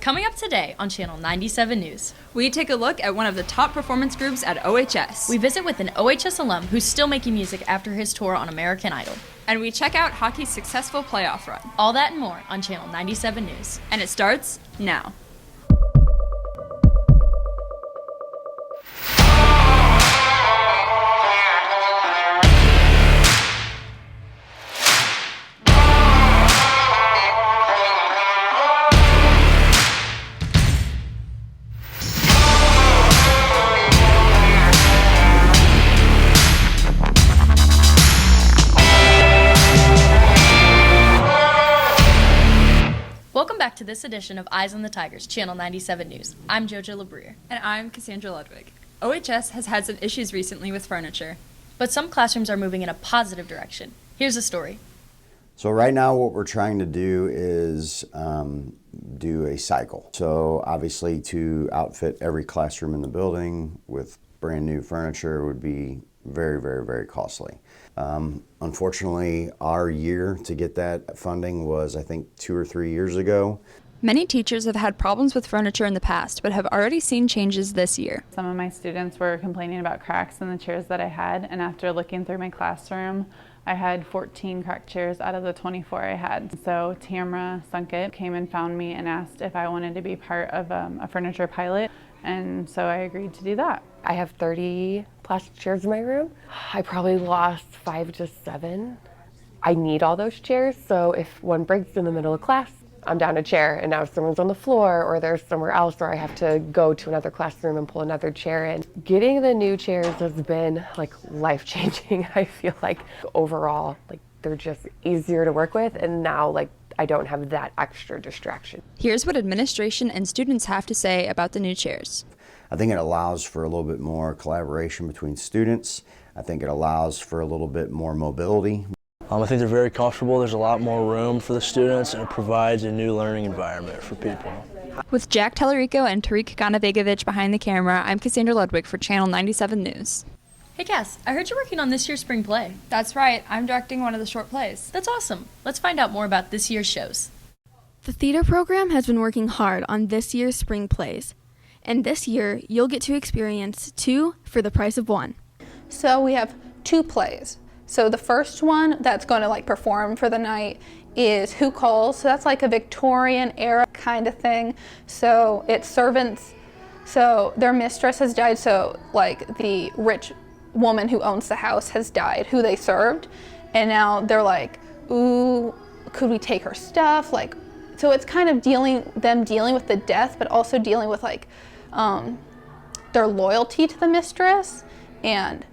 Coming up today on Channel 97 News. We take a look at one of the top performance groups at OHS. We visit with an OHS alum who's still making music after his tour on American Idol. And we check out hockey's successful playoff run. All that and more on Channel 97 News. And it starts now. Welcome back to this edition of Eyes on the Tigers, Channel 97 News. I'm JoJo LeBrier. And I'm Cassandra Ludwig. OHS has had some issues recently with furniture. But some classrooms are moving in a positive direction. Here's a story. So right now what we're trying to do is do a cycle. So obviously to outfit every classroom in the building with brand new furniture would be very, very, very costly. Unfortunately, our year to get that funding was, I think, 2 or 3 years ago. Many teachers have had problems with furniture in the past, but have already seen changes this year. Some of my students were complaining about cracks in the chairs that I had, and after looking through my classroom, I had 14 cracked chairs out of the 24 I had. So Tamra Sunkett came and found me and asked if I wanted to be part of a furniture pilot, and so I agreed to do that. I have 30 plastic chairs in my room. I probably lost 5 to 7. I need all those chairs, so if one breaks in the middle of class, I'm down a chair, and now someone's on the floor or there's somewhere else where I have to go to another classroom and pull another chair in. Getting the new chairs has been like life-changing. I feel like overall, like they're just easier to work with, and now like I don't have that extra distraction. Here's what administration and students have to say about the new chairs. I think it allows for a little bit more collaboration between students. I think it allows for a little bit more mobility. I think they're very comfortable. There's a lot more room for the students, and it provides a new learning environment for people. With Jack Tellerico and Tariq Ganavegovich behind the camera, I'm Cassandra Ludwig for Channel 97 News. Hey Cass, I heard you're working on this year's spring play. That's right, I'm directing one of the short plays. That's awesome. Let's find out more about this year's shows. The theater program has been working hard on this year's spring plays. And this year, you'll get to experience 2 for the price of 1. So we have 2 plays. So the first one that's going to perform for the night is Who Calls? So that's like a Victorian era kind of thing. So it's servants. So their mistress has died. So like the rich woman who owns the house has died, who they served. And now they're like, ooh, could we take her stuff? So it's kind of dealing with the death, but also dealing with their loyalty to the mistress. And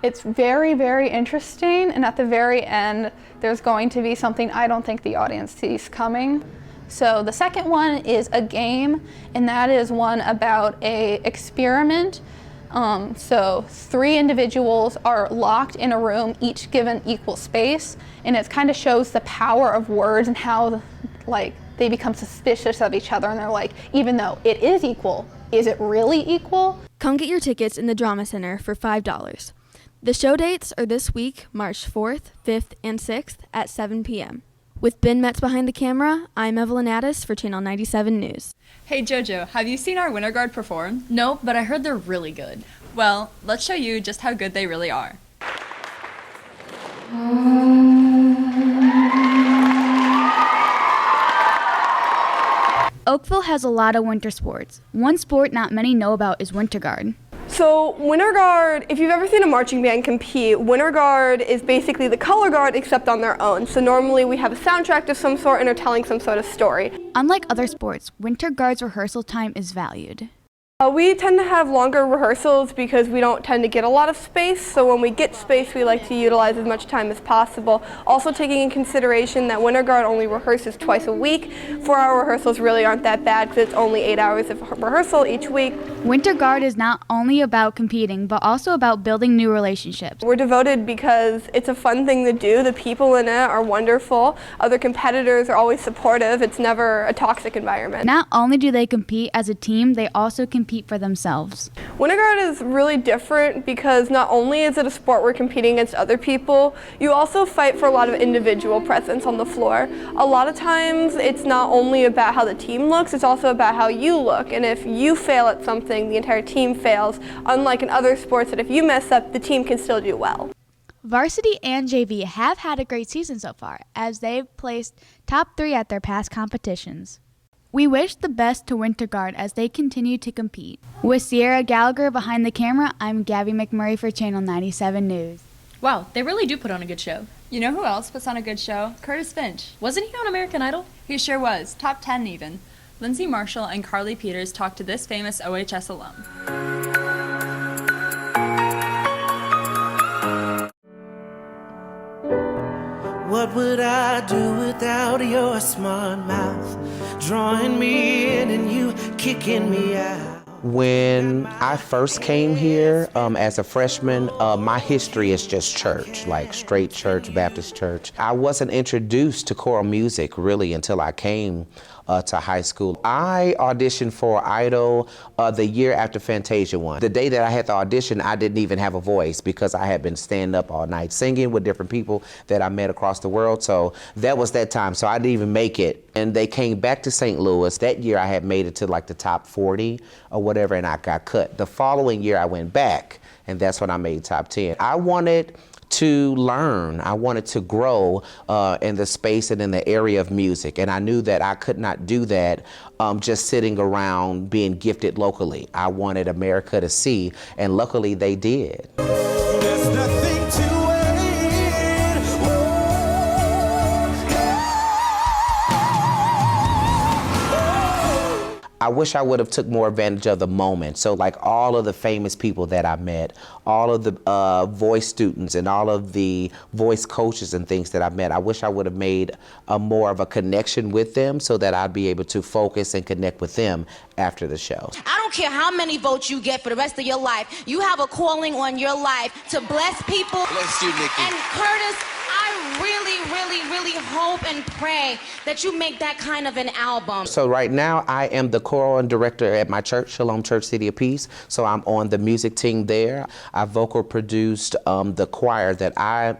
it's very, very interesting. And at the very end, there's going to be something I don't think the audience sees coming. So the second one is a game, and that is one about a experiment. So 3 individuals are locked in a room, each given equal space, and it kind of shows the power of words and how they become suspicious of each other, and they're like, even though it is equal, is it really equal? Come get your tickets in the Drama Center for $5. The show dates are this week, March 4th, 5th, and 6th at 7 p.m. With Ben Metz behind the camera, I'm Evelyn Addis for Channel 97 News. Hey JoJo, have you seen our Winter Guard perform? No, but I heard they're really good. Well, let's show you just how good they really are. Oakville has a lot of winter sports. One sport not many know about is Winter Guard. So Winter Guard, if you've ever seen a marching band compete, Winter Guard is basically the color guard except on their own. So normally we have a soundtrack of some sort and are telling some sort of story. Unlike other sports, Winter Guard's rehearsal time is valued. We tend to have longer rehearsals because we don't tend to get a lot of space, so when we get space we like to utilize as much time as possible. Also taking in consideration that Winter Guard only rehearses twice a week. 4-hour rehearsals really aren't that bad because it's only 8 hours of rehearsal each week. Winter Guard is not only about competing, but also about building new relationships. We're devoted because it's a fun thing to do. The people in it are wonderful. Other competitors are always supportive. It's never a toxic environment. Not only do they compete as a team, they also compete compete for themselves. Winter guard is really different because not only is it a sport where competing against other people, you also fight for a lot of individual presence on the floor. A lot of times it's not only about how the team looks, it's also about how you look. And if you fail at something, the entire team fails, unlike in other sports that if you mess up, the team can still do well. Varsity and JV have had a great season so far, as they've placed top 3 at their past competitions. We wish the best to Winter Guard as they continue to compete. With Sierra Gallagher behind the camera, I'm Gabby McMurray for Channel 97 News. Wow, they really do put on a good show. You know who else puts on a good show? Curtis Finch. Wasn't he on American Idol? He sure was, top 10 even. Lindsay Marshall and Carly Peters talked to this famous OHS alum. What would I do without your smart mouth, drawing me in and you kicking me out? When I first came here as a freshman, my history is just church, like straight church, Baptist church. I wasn't introduced to choral music really until I came to high school. I auditioned for Idol the year after Fantasia won. The day that I had the audition, I didn't even have a voice because I had been standing up all night singing with different people that I met across the world. So that was that time. So I didn't even make it. And they came back to St. Louis. That year I had made it to like the top 40 or whatever, and I got cut. The following year I went back, and that's when I made top 10. I wanted to learn. I wanted to grow in the space and in the area of music. And I knew that I could not do that just sitting around being gifted locally. I wanted America to see, and luckily they did. There's nothing to wait. I wish I would have took more advantage of the moment. So like all of the famous people that I met, all of the voice students and all of the voice coaches and things that I met, I wish I would have made more of a connection with them so that I'd be able to focus and connect with them after the show. I don't care how many votes you get for the rest of your life. You have a calling on your life to bless people. Bless you, Nikki. And Curtis, I really hope and pray that you make that kind of an album. So right now I am the choral and director at my church, Shalom Church City of Peace. So I'm on the music team there. I vocal produced the choir that I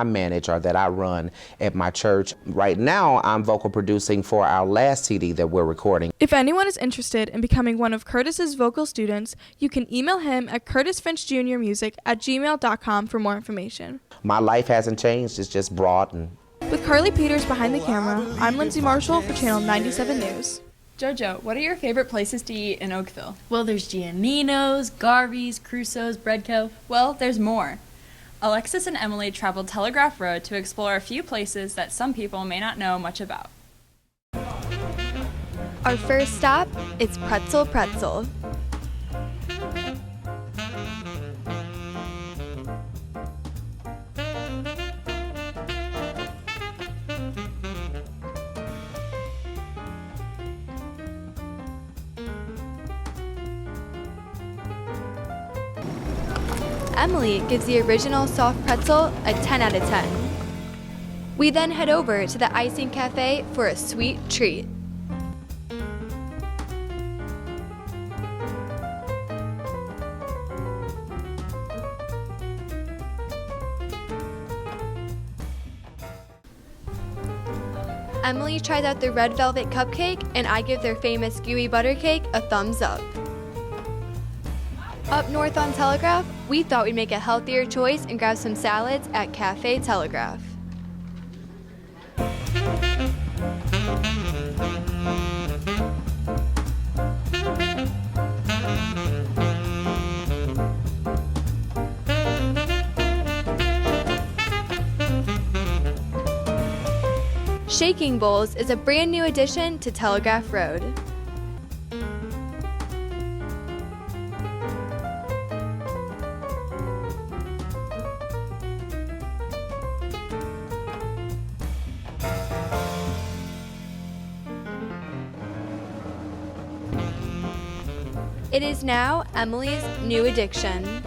manage or that I run at my church. Right now I'm vocal producing for our last CD that we're recording. If anyone is interested in becoming one of Curtis's vocal students, you can email him at curtisfinchjrmusic@gmail.com for more information. My life hasn't changed, it's just broadened. With Carly Peters behind the camera, I'm Lindsay Marshall for Channel 97 News. Jojo, what are your favorite places to eat in Oakville? Well, there's Giannino's, Garvey's, Crusoe's, Bread Co. Well, there's more. Alexis and Emily traveled Telegraph Road to explore a few places that some people may not know much about. Our first stop is Pretzel. Emily gives the original soft pretzel a 10 out of 10. We then head over to the Icing Cafe for a sweet treat. Emily tries out the red velvet cupcake, and I give their famous gooey butter cake a thumbs up. Up north on Telegraph, we thought we'd make a healthier choice and grab some salads at Cafe Telegraph. Shaking Bowls is a brand new addition to Telegraph Road. It is now Emily's new addiction.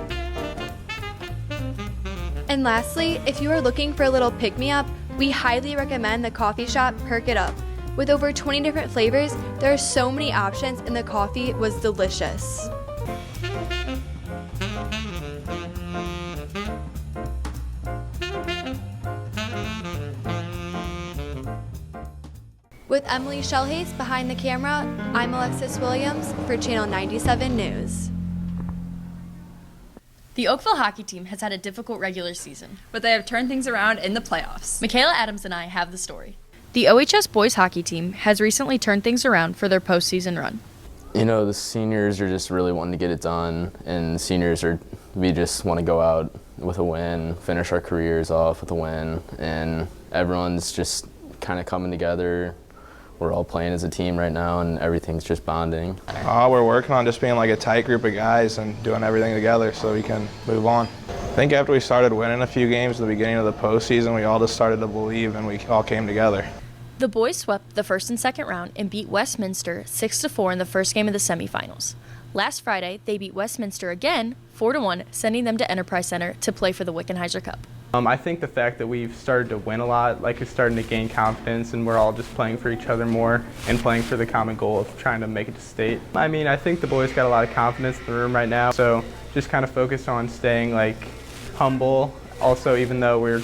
And lastly, if you are looking for a little pick-me-up, we highly recommend the coffee shop Perk It Up. With over 20 different flavors, there are so many options and the coffee was delicious. With Emily Shellhace behind the camera, I'm Alexis Williams for Channel 97 News. The Oakville Hockey team has had a difficult regular season, but they have turned things around in the playoffs. Michaela Adams and I have the story. The OHS boys hockey team has recently turned things around for their postseason run. You know, the seniors are just really wanting to get it done, and the seniors we just want to go out with a win, finish our careers off with a win, and everyone's just kind of coming together. We're all playing as a team right now, and everything's just bonding. We're working on just being like a tight group of guys and doing everything together so we can move on. I think after we started winning a few games at the beginning of the postseason, we all just started to believe, and we all came together. The boys swept the first and second round and beat Westminster 6-4 in the first game of the semifinals. Last Friday, they beat Westminster again 4-1, sending them to Enterprise Center to play for the Wickenheiser Cup. I think the fact that we've started to win a lot, it's starting to gain confidence, and we're all just playing for each other more and playing for the common goal of trying to make it to state. I think the boys got a lot of confidence in the room right now, so just kind of focus on staying humble. Also, even though we're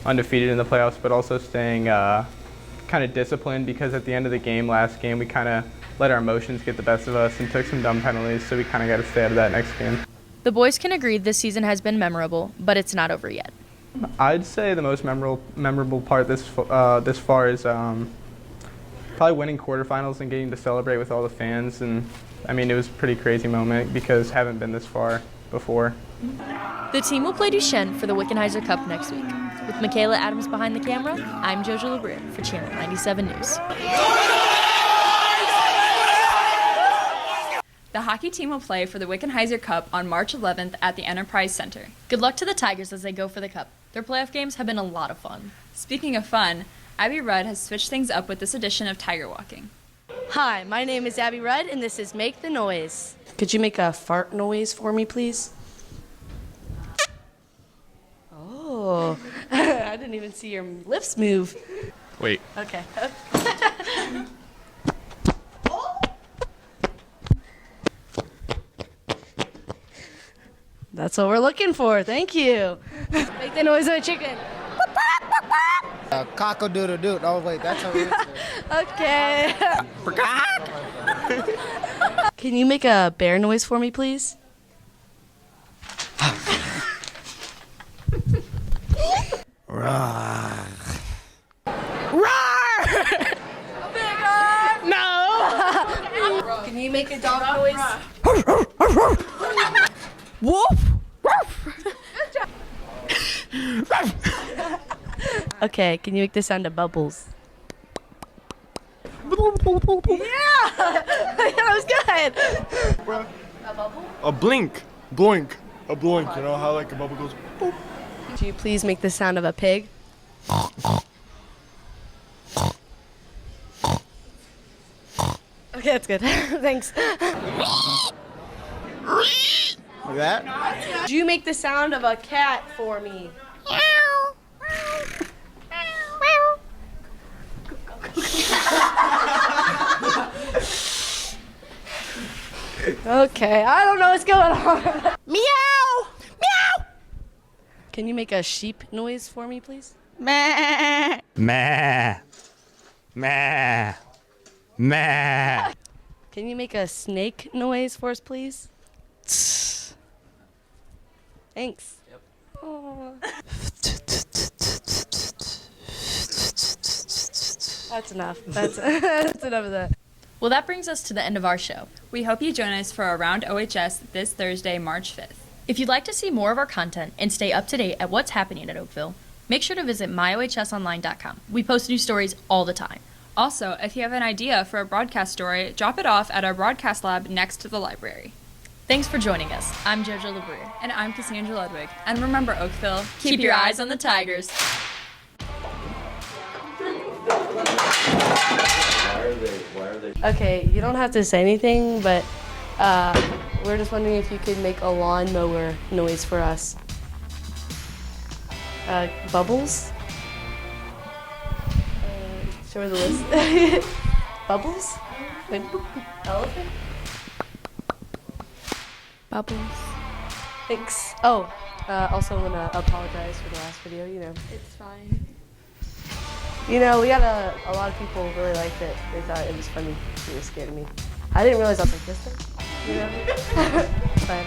undefeated in the playoffs, but also staying kind of disciplined, because at the end of the game, last game, we kind of let our emotions get the best of us and took some dumb penalties, so we kind of got to stay out of that next game. The boys can agree this season has been memorable, but it's not over yet. I'd say the most memorable part this far is probably winning quarterfinals and getting to celebrate with all the fans. And it was a pretty crazy moment because I haven't been this far before. The team will play Duchesne for the Wickenheiser Cup next week. With Michaela Adams behind the camera, I'm Jojo LeBrier for Channel 97 News. The hockey team will play for the Wickenheiser Cup on March 11th at the Enterprise Center. Good luck to the Tigers as they go for the Cup. Their playoff games have been a lot of fun. Speaking of fun, Abby Rudd has switched things up with this edition of Tiger Walking. Hi, my name is Abby Rudd, and this is Make the Noise. Could you make a fart noise for me, please? Oh, I didn't even see your lips move. Wait. Okay. That's what we're looking for. Thank you. Make the noise of a chicken. Cock-a-doodle-doo. Oh, wait, that's what it is. Okay. Can you make a bear noise for me, please? Roar. No. Can you make a dog noise? Woof. Okay, can you make the sound of bubbles? Yeah! That was good! A bubble? A blink. Bloink. A blink. You know how a bubble goes boop. Could you please make the sound of a pig? Okay, that's good. Thanks. Like that? Could you make the sound of a cat for me? Okay, I don't know what's going on. Meow! Meow! Can you make a sheep noise for me, please? Meh. Meh. Meh. Meh. Can you make a snake noise for us, please? Thanks. Yep. Oh. That's enough. That's enough of that. Well, that brings us to the end of our show. We hope you join us for Around OHS this Thursday, March 5th. If you'd like to see more of our content and stay up to date at what's happening at Oakville, make sure to visit myohsonline.com. We post new stories all the time. Also, if you have an idea for a broadcast story, drop it off at our broadcast lab next to the library. Thanks for joining us. I'm Jojo LeBrier. And I'm Cassandra Ludwig. And remember, Oakville, keep your eyes on the Tigers. Okay, you don't have to say anything, but we're just wondering if you could make a lawnmower noise for us. Bubbles? show her the list. Bubbles? Wait, elephant? Bubbles. Thanks. Oh, also want to apologize for the last video, It's fine. We got a lot of people really liked it. They thought it was funny. It was scared of me. I didn't realize I was like this thing, But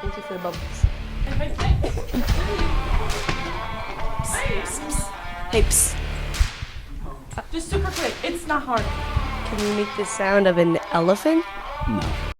thank you for the bubbles. Hey, psst. Just super quick. It's not hard. Can you make the sound of an elephant? No.